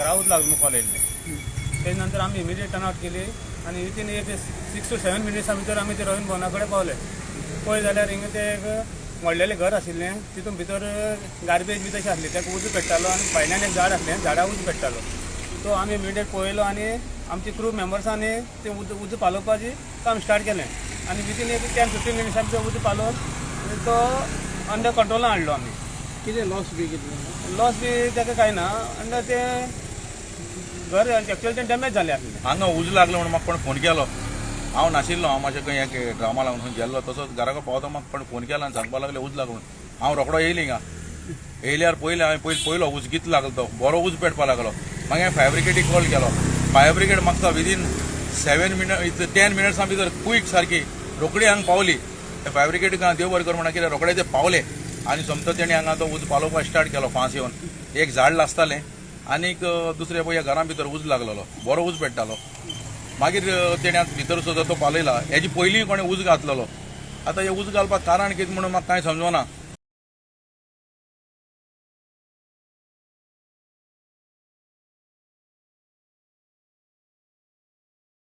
घरावूच लागलो मग कॉलेजला. त्यानंतर आम्ही इमिडिएट टर्नआउट केली आणि विथीन एक 6 to 7 मिनिट्सा भितर आमी ते रवींद्र भवना कडेन पावले. पळय जाल्यार हिंगा ते एक व्हडलेलें घर आशिल्लें, तितून भितर गार्बेज बी तशें आसली, ताका उजो पेट्टालो आनी भायल्यान एक झाड आसलें, झाडाक उजो पेट्टालो. तो आमी इमिडिएट पळयलो आनी आमची क्रू मेंबर्सांनी ते उजो पालोवपाची काम स्टार्ट केलें आनी विथीन एक 10-15 मिनिट्सां भितर उजो पालोवन तो अंडर कंट्रोलान हाडलो आमी. कितें लॉस बी कितलें? लॉस बी ताका कांय ना, आनी ते घर एक्चुअली तें डॅमेज जालें आसलें. हांगा उज लागलो म्हणून म्हाका कोण फोन केलो. हांव नाशिल्लो, हांव मातशें खंय एक ड्रामा लागून खंय गेल्लो. तसोच घरा पावता म्हाका कोण फोन केलो आनी सांगपाक लागले उज लागलो म्हणून. हांव रोखडो येयली हिंगा. येयल्यार पयलें हांवें पयलो उज कितलो लागलो तो, बरो उज पेटपाक लागलो. मागीर हांवें फायर ब्रिगेडीक कॉल केलो. फायर ब्रिगेड म्हाका विदीन 10 मिनिट्सां भितर क्वीक सारकी रोखडी हांगा पावली. त्या फायर ब्रिगेडीक देव बरें कर म्हणा कितें रोखडे ते पावले आनी समतो तेणी हांगा तो उज पालोवपाक स्टार्ट केलो फांस येवन. एक झाड लासतालें आनीक दुसरे पळय घरा भितर उज लागलेलो, बरो उज पेट्टालो. मागीर तेणे भितर सुद्दां तो पालयला. हेजी पयलीं कोणें उज घातलेलो. आतां हे उज घालपाक कारण कितें म्हणून म्हाका कांय समजना.